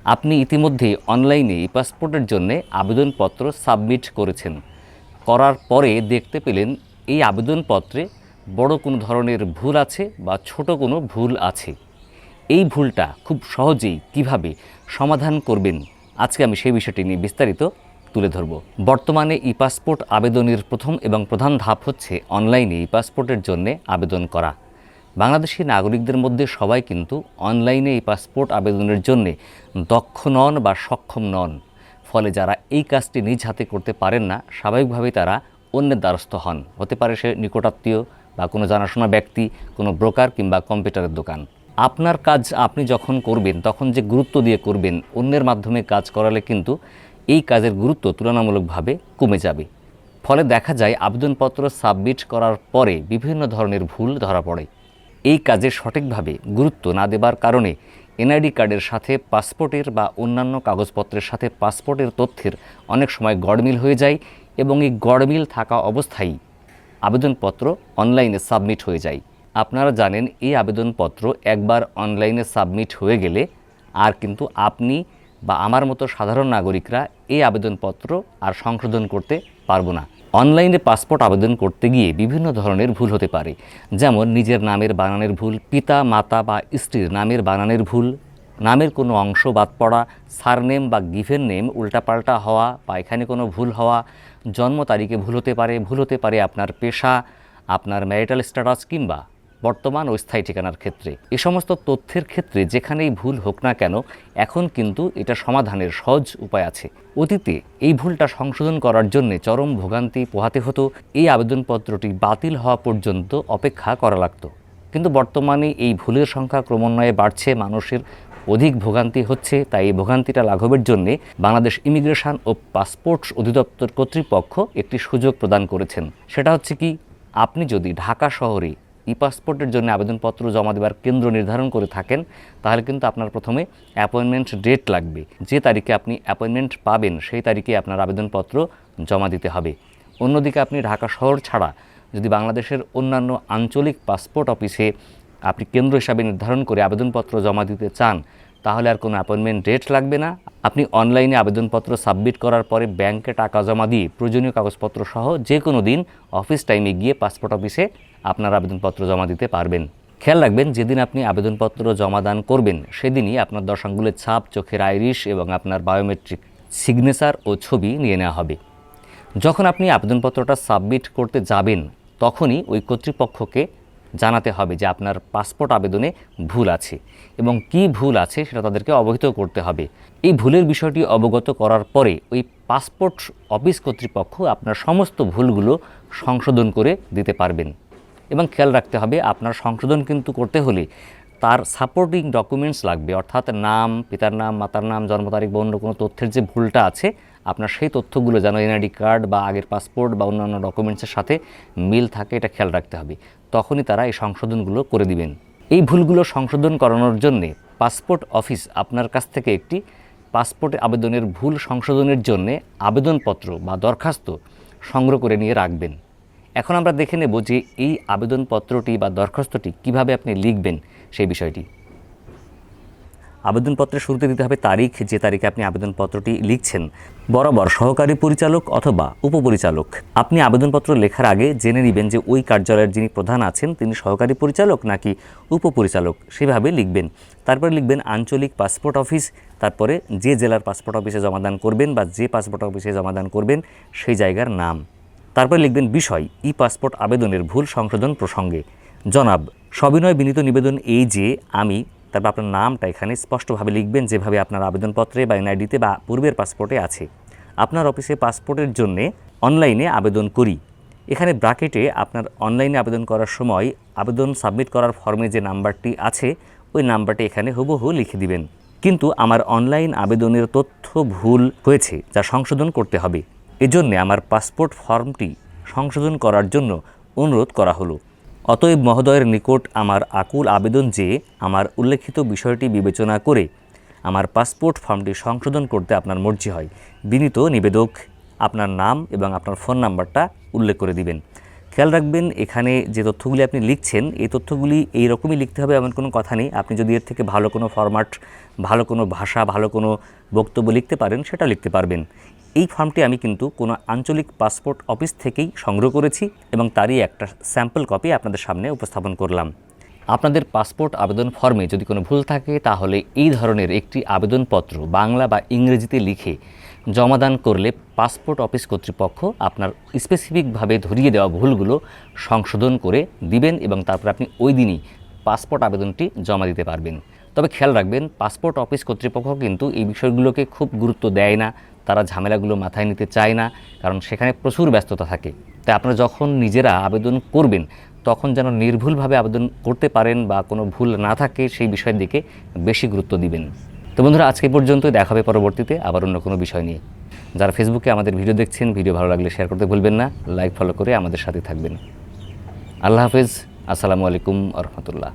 আপনি ইতিমধ্যে অনলাইনে ই পাসপোর্টের জন্য আবেদনপত্র সাবমিট করেছেন, করার পরে দেখতে পেলেন এই আবেদনপত্রে বড় কোনো ধরনের ভুল আছে বা ছোট কোনো ভুল আছে। এই ভুলটা খুব সহজেই কিভাবে সমাধান করবেন, আজকে আমি সেই বিষয়টি নিয়ে বিস্তারিত তুলে ধরব। বর্তমানে ই পাসপোর্ট আবেদনের প্রথম এবং প্রধান ধাপ হচ্ছে অনলাইনে ই পাসপোর্টের জন্য আবেদন করা। বাংলাদেশি নাগরিকদের মধ্যে সবাই কিন্তু অনলাইনে ই পাসপোর্ট আবেদনের জন্য দক্ষ নন বা সক্ষম নন। ফলে যারা এই কাজটি নিজ হাতে করতে পারেন না, স্বাভাবিকভাবেই তারা অন্যের দ্বারস্থ হন। হতে পারে সে নিকটাত্মীয় বা কোনো জানাশোনা ব্যক্তি, কোনো ব্রোকার কিংবা কম্পিউটারের দোকান। আপনার কাজ আপনি যখন করবেন তখন যে গুরুত্ব দিয়ে করবেন, অন্যের মাধ্যমে কাজ করালে কিন্তু এই কাজের গুরুত্ব তুলনামূলকভাবে কমে যাবে। ফলে দেখা যায় আবেদনপত্র সাবমিট করার পরে বিভিন্ন ধরনের ভুল ধরা পড়ে। এই কাজে সঠিকভাবে গুরুত্ব না দেবার কারণে এনআইডি কার্ডের সাথে পাসপোর্টের বা অন্যান্য কাগজপত্রের সাথে পাসপোর্টের তথ্যের অনেক সময় গড়মিল হয়ে যায় এবং এই গড়মিল থাকা অবস্থায় আবেদনপত্র অনলাইনে সাবমিট হয়ে যায়। আপনারা জানেন এই আবেদনপত্র একবার অনলাইনে সাবমিট হয়ে গেলে আর কিন্তু আপনি বা আমার মতো সাধারণ নাগরিকরা এই আবেদনপত্র আর সংশোধন করতে পারবো না। অনলাইনে পাসপোর্ট আবেদন করতে গিয়ে বিভিন্ন ধরনের ভুল হতে পারে, যেমন নিজের নামের বানানের ভুল, পিতা মাতা বা স্ত্রীর নামের বানানের ভুল, নামের কোনো অংশ বাদ পড়া, সারনেম বা গিভেন নেম উল্টাপাল্টা হওয়া বা এখানে কোনো ভুল হওয়া, জন্ম তারিখে ভুল হতে পারে আপনার পেশা, আপনার ম্যারিটাল স্ট্যাটাস কিংবা বর্তমান ও স্থায়ী ঠিকানার ক্ষেত্রে। এ সমস্ত তথ্যের ক্ষেত্রে যেখানেই ভুল হোক না কেন, এখন কিন্তু এটা সমাধানের সহজ উপায় আছে। অতীতে এই ভুলটা সংশোধন করার জন্য চরম ভোগান্তি পোহাতে হতো, এই আবেদনপত্রটি বাতিল হওয়া পর্যন্ত অপেক্ষা করা লাগতো। কিন্তু বর্তমানে এই ভুলের সংখ্যা ক্রমান্বয়ে বাড়ছে, মানুষের অধিক ভোগান্তি হচ্ছে। তাই এই ভোগান্তিটা লাঘবের জন্য বাংলাদেশ ইমিগ্রেশন ও পাসপোর্ট অধিদপ্তর কর্তৃপক্ষ একটি সুযোগ প্রদান করেছেন। সেটা হচ্ছে কি, আপনি যদি ঢাকা শহরে ই পাসপোর্টের জন্য আবেদনপত্র জমা দেওয়ার কেন্দ্র নির্ধারণ করে থাকেন, তাহলে কিন্তু আপনার প্রথমে অ্যাপয়েন্টমেন্ট ডেট লাগবে। যে তারিখে আপনি অ্যাপয়েন্টমেন্ট পাবেন সেই তারিখে আপনার আবেদনপত্র জমা দিতে হবে। অন্যদিকে আপনি ঢাকা শহর ছাড়া যদি বাংলাদেশের অন্যান্য আঞ্চলিক পাসপোর্ট অফিসে আপনি কেন্দ্র হিসাবে নির্ধারণ করে আবেদনপত্র জমা দিতে চান, তাহলে আর কোনো অ্যাপয়েন্টমেন্ট ডেট লাগবে না। আপনি অনলাইনে আবেদনপত্র সাবমিট করার পরে ব্যাংকে টাকা জমা দিয়ে প্রয়োজনীয় কাগজপত্র সহ যে কোনো দিন অফিস টাইমে গিয়ে পাসপোর্ট অফিসে আপনার আবেদনপত্র জমা দিতে পারবেন। খেয়াল রাখবেন, যেদিন আপনি আবেদনপত্র জমা দান করবেন সেদিনই আপনার 10 আঙ্গুলের ছাপ, চোখের আইরিশ এবং আপনার বায়োমেট্রিক সিগনেচার ও ছবি নিয়ে নেওয়া হবে। যখন আপনি আবেদনপত্রটা সাবমিট করতে যাবেন তখনই ওই কর্তৃপক্ষকে জানাতে হবে যে আপনার পাসপোর্ট আবেদনে ভুল আছে এবং কি ভুল আছে সেটা তাদেরকে অবহিত করতে হবে। এই ভুলের বিষয়টি অবগত করার পরে ওই পাসপোর্ট অফিস কর্তৃপক্ষ আপনার সমস্ত ভুলগুলো সংশোধন করে দিতে পারবেন। এবং খেয়াল রাখতে হবে, আপনার সংশোধন কিন্তু করতে হলে তার সাপোর্টিং ডকুমেন্টস লাগবে, অর্থাৎ নাম, পিতার নাম, মাতার নাম, জন্ম তারিখ বা অন্য কোনো তথ্যের যে ভুলটা আছে আপনার সেই তথ্যগুলো যেন এনআইডি কার্ড বা আগের পাসপোর্ট বা অন্যান্য ডকুমেন্টসের সাথে মিল থাকে, এটা খেয়াল রাখতে হবে। তখনই তারা এই সংশোধনগুলো করে দিবেন। এই ভুলগুলো সংশোধন করানোর জন্যে পাসপোর্ট অফিস আপনার কাছ থেকে একটি পাসপোর্ট আবেদনের ভুল সংশোধনের জন্যে আবেদনপত্র বা দরখাস্ত সংগ্রহ করে নিয়ে রাখবেন। এখন আমরা দেখে নেব যে এই আবেদনপত্রটি বা দরখাস্তটি কিভাবে আপনি লিখবেন সেই বিষয়টি। আবেদনপত্রের শুরুতে দিতে হবে তারিখ, যে তারিখে আপনি আবেদনপত্রটি লিখছেন। বরাবর সহকারী পরিচালক অথবা উপপরিচালক। আপনি আবেদনপত্র লেখার আগে জেনে নেবেন যে ওই কার্যালয়ের যিনি প্রধান আছেন তিনি সহকারী পরিচালক নাকি উপপরিচালক, সেভাবে লিখবেন। তারপরে লিখবেন আঞ্চলিক পাসপোর্ট অফিস, তারপরে যে জেলার পাসপোর্ট অফিসে জমাদান করবেন বা যে পাসপোর্ট অফিসে জমাদান করবেন সেই জায়গার নাম। তারপরে লিখবেন বিষয়, ই পাসপোর্ট আবেদনের ভুল সংশোধন প্রসঙ্গে। জনাব, সবিনয় বিনীত নিবেদন এই যে আমি, তারপর আপনার নামটা এখানে স্পষ্টভাবে লিখবেন যেভাবে আপনার আবেদনপত্রে বা এনআইডিতে বা পূর্বের পাসপোর্টে আছে। আপনার অফিসে পাসপোর্টের জন্যে অনলাইনে আবেদন করি। এখানে ব্র্যাকেটে আপনার অনলাইনে আবেদন করার সময় আবেদন সাবমিট করার ফর্মে যে নাম্বারটি আছে ওই নাম্বারটি এখানে হুবহু লিখে দিবেন। কিন্তু আমার অনলাইন আবেদনের তথ্য ভুল হয়েছে, যা সংশোধন করতে হবে। এজন্যে আমার পাসপোর্ট ফর্মটি সংশোধন করার জন্য অনুরোধ করা হলো। অতএব মহোদয়ের নিকট আমার আকুল আবেদন যে আমার উল্লেখিত বিষয়টি বিবেচনা করে আমার পাসপোর্ট ফর্মটি সংশোধন করতে আপনার মর্জি হয়। বিনীত নিবেদক। আপনার নাম এবং আপনার ফোন নাম্বারটা উল্লেখ করে দিবেন। খেয়াল রাখবেন এখানে যে তথ্যগুলি আপনি লিখছেন এই তথ্যগুলি এই রকমই লিখতে হবে এমন কোনো কথা নেই। আপনি যদি এর থেকে ভালো কোনো ফরম্যাট, ভালো কোনো ভাষা, ভালো কোনো বক্তব্য লিখতে পারেন সেটাও লিখতে পারবেন। এই ফর্মটি আমি কিন্তু কোনো আঞ্চলিক পাসপোর্ট অফিস থেকেই সংগ্রহ করেছি এবং তারই একটা স্যাম্পল কপি আপনাদের সামনে উপস্থাপন করলাম। আপনাদের পাসপোর্ট আবেদন ফর্মে যদি কোনো ভুল থাকে তাহলে এই ধরনের একটি আবেদনপত্র বাংলা বা ইংরেজিতে লিখে জমাদান করলে পাসপোর্ট অফিস কর্তৃপক্ষ আপনার স্পেসিফিকভাবে ধরিয়ে দেওয়া ভুলগুলো সংশোধন করে দিবেন এবং তারপর আপনি ওই দিনই পাসপোর্ট আবেদনটি জমা দিতে পারবেন। তবে খেয়াল রাখবেন পাসপোর্ট অফিস কর্তৃপক্ষ কিন্তু এই বিষয়গুলোকে খুব গুরুত্ব দেয় না, তারা ঝামেলাগুলো মাথায় নিতে চায় না, কারণ সেখানে প্রচুর ব্যস্ততা থাকে। তাই আপনারা যখন নিজেরা আবেদন করবেন তখন যেন নির্ভুলভাবে আবেদন করতে পারেন বা কোনো ভুল না থাকে সেই বিষয়ের দিকে বেশি গুরুত্ব দিবেন। তো বন্ধুরা, আজকে পর্যন্তই, দেখা হবে পরবর্তীতে আবার অন্য কোনো বিষয় নিয়ে। যারা ফেসবুকে আমাদের ভিডিও দেখছেন, ভিডিও ভালো লাগলে শেয়ার করতে ভুলবেন না, লাইক ফলো করে আমাদের সাথে থাকবেন। আল্লাহ হাফেজ, আসসালামু আলাইকুম আ রহমতুল্লাহ।